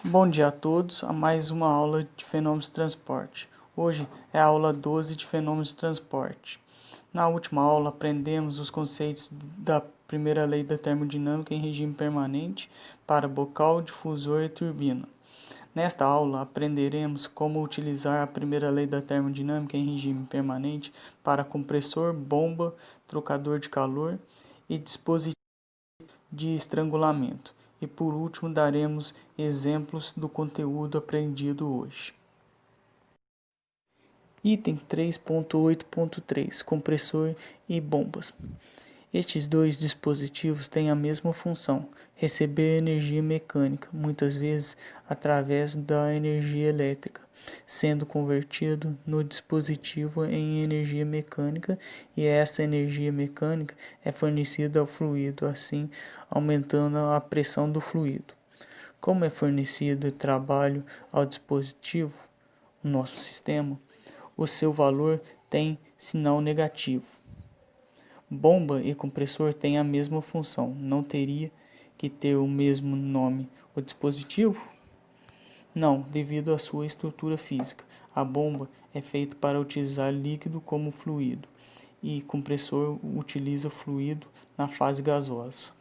Bom dia a todos, a mais uma aula de fenômenos de transporte. Hoje é a aula 12 de fenômenos de transporte. Na última aula aprendemos os conceitos da primeira lei da termodinâmica em regime permanente para bocal, difusor e turbina. Nesta aula aprenderemos como utilizar a primeira lei da termodinâmica em regime permanente para compressor, bomba, trocador de calor e dispositivo de estrangulamento. E por último daremos exemplos do conteúdo aprendido hoje. Item 3.8.3 Compressor e bombas. Estes dois dispositivos têm a mesma função, receber energia mecânica, muitas vezes através da energia elétrica, sendo convertido no dispositivo em energia mecânica, e essa energia mecânica é fornecida ao fluido, assim aumentando a pressão do fluido. Como é fornecido trabalho ao dispositivo, o nosso sistema, o seu valor tem sinal negativo. Bomba e compressor têm a mesma função, não teria que ter o mesmo nome o dispositivo? Não, devido à sua estrutura física. A bomba é feita para utilizar líquido como fluido, e compressor utiliza fluido na fase gasosa.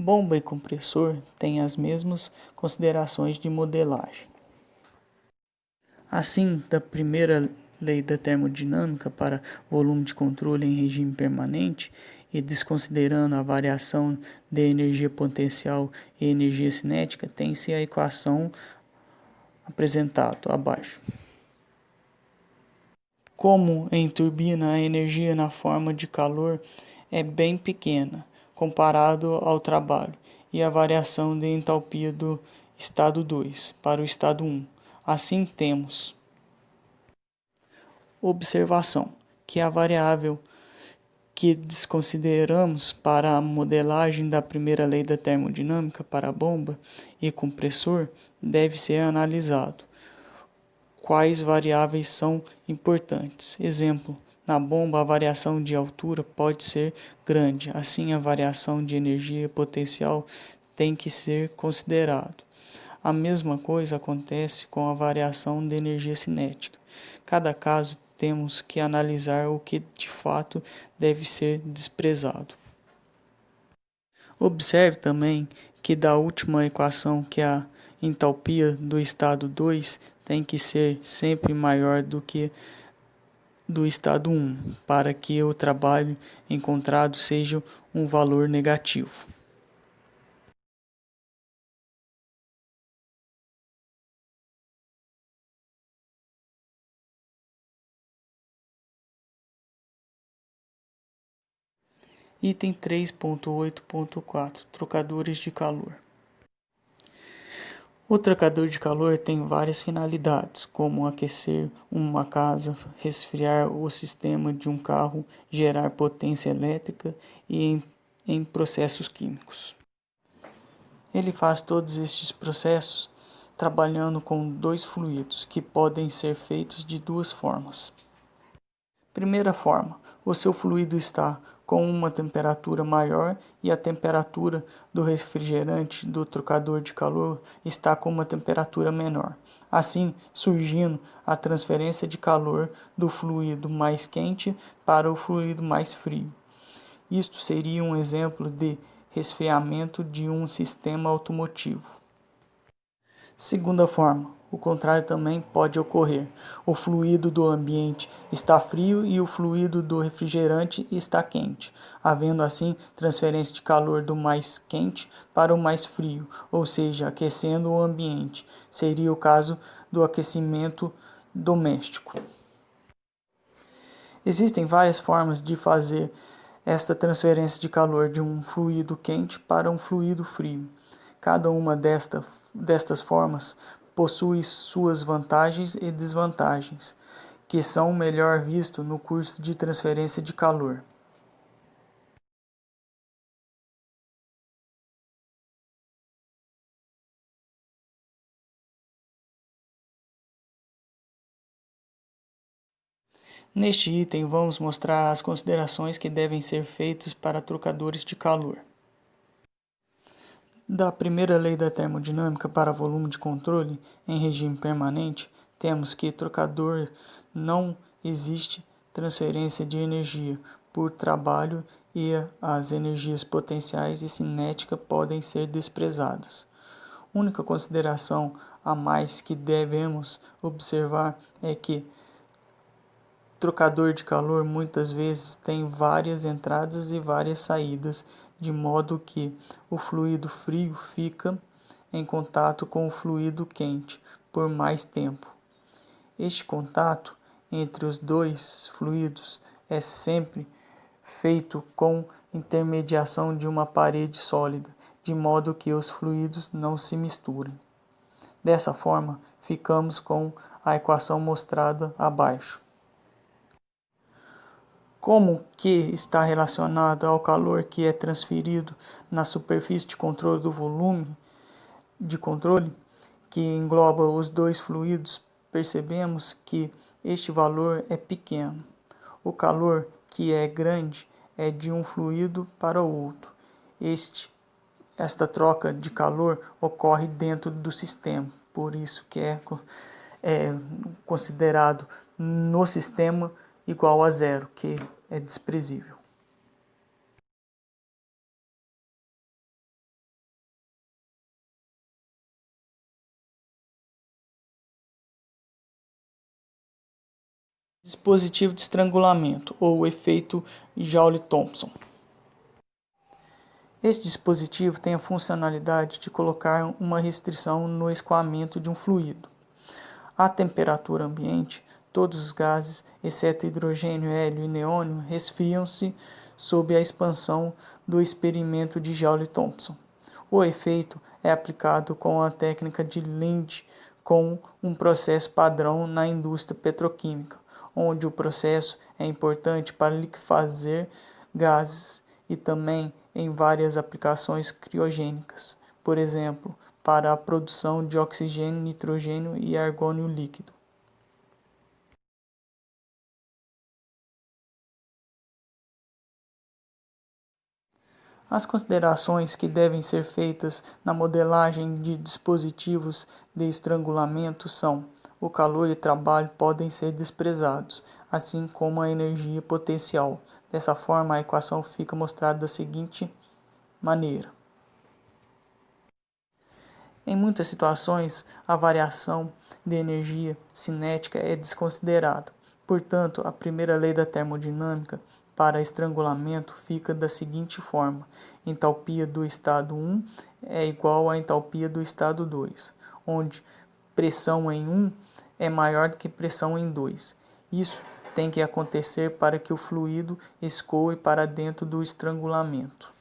Bomba e compressor têm as mesmas considerações de modelagem. Assim, da primeira lei da termodinâmica para volume de controle em regime permanente e desconsiderando a variação de energia potencial e energia cinética, tem-se a equação apresentada abaixo. Como em turbina a energia na forma de calor é bem pequena comparado ao trabalho e a variação de entalpia do estado 2 para o estado 1. Assim temos observação, que a variável que desconsideramos para a modelagem da primeira lei da termodinâmica para bomba e compressor deve ser analisado. Quais variáveis são importantes? Exemplo, na bomba a variação de altura pode ser grande, assim a variação de energia potencial tem que ser considerado. A mesma coisa acontece com a variação de energia cinética. Cada caso temos que analisar o que de fato deve ser desprezado. Observe também que da última equação que a entalpia do estado 2 tem que ser sempre maior do que do estado 1, para que o trabalho encontrado seja um valor negativo. Item 3.8.4 Trocadores de calor. O trocador de calor tem várias finalidades, como aquecer uma casa, resfriar o sistema de um carro, gerar potência elétrica e em processos químicos. Ele faz todos estes processos trabalhando com dois fluidos, que podem ser feitos de duas formas. Primeira forma, o seu fluido está com uma temperatura maior e a temperatura do refrigerante do trocador de calor está com uma temperatura menor. Assim, surgindo a transferência de calor do fluido mais quente para o fluido mais frio. Isto seria um exemplo de resfriamento de um sistema automotivo. Segunda forma, o contrário também pode ocorrer. O fluido do ambiente está frio e o fluido do refrigerante está quente, havendo assim transferência de calor do mais quente para o mais frio, ou seja, aquecendo o ambiente. Seria o caso do aquecimento doméstico. Existem várias formas de fazer esta transferência de calor de um fluido quente para um fluido frio. Cada uma destas formas possui suas vantagens e desvantagens, que são melhor visto no curso de transferência de calor. Neste item, vamos mostrar as considerações que devem ser feitas para trocadores de calor. Da primeira lei da termodinâmica para volume de controle em regime permanente, temos que trocador não existe transferência de energia por trabalho e as energias potenciais e cinética podem ser desprezadas. Única consideração a mais que devemos observar é que trocador de calor muitas vezes tem várias entradas e várias saídas, de modo que o fluido frio fica em contato com o fluido quente por mais tempo. Este contato entre os dois fluidos é sempre feito com intermediação de uma parede sólida, de modo que os fluidos não se misturem. Dessa forma, ficamos com a equação mostrada abaixo. Como que está relacionado ao calor que é transferido na superfície de controle do volume de controle, que engloba os dois fluidos, percebemos que este valor é pequeno. O calor que é grande é de um fluido para o outro. Esta troca de calor ocorre dentro do sistema, por isso que é considerado no sistema igual a zero, que é desprezível. Dispositivo de estrangulamento, ou efeito Joule-Thomson. Este dispositivo tem a funcionalidade de colocar uma restrição no escoamento de um fluido. À temperatura ambiente, todos os gases, exceto hidrogênio, hélio e neônio, resfriam-se sob a expansão do experimento de Joule-Thomson. O efeito é aplicado com a técnica de Linde com um processo padrão na indústria petroquímica, onde o processo é importante para liquefazer gases e também em várias aplicações criogênicas, por exemplo, para a produção de oxigênio, nitrogênio e argônio líquido. As considerações que devem ser feitas na modelagem de dispositivos de estrangulamento são: o calor e trabalho podem ser desprezados, assim como a energia potencial. Dessa forma, a equação fica mostrada da seguinte maneira. Em muitas situações, a variação de energia cinética é desconsiderada. Portanto, a primeira lei da termodinâmica para estrangulamento fica da seguinte forma: entalpia do estado 1 é igual à entalpia do estado 2, onde pressão em 1 é maior do que pressão em 2. Isso tem que acontecer para que o fluido escoe para dentro do estrangulamento.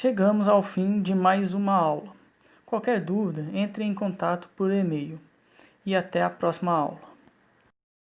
Chegamos ao fim de mais uma aula. Qualquer dúvida, entre em contato por e-mail. E até a próxima aula.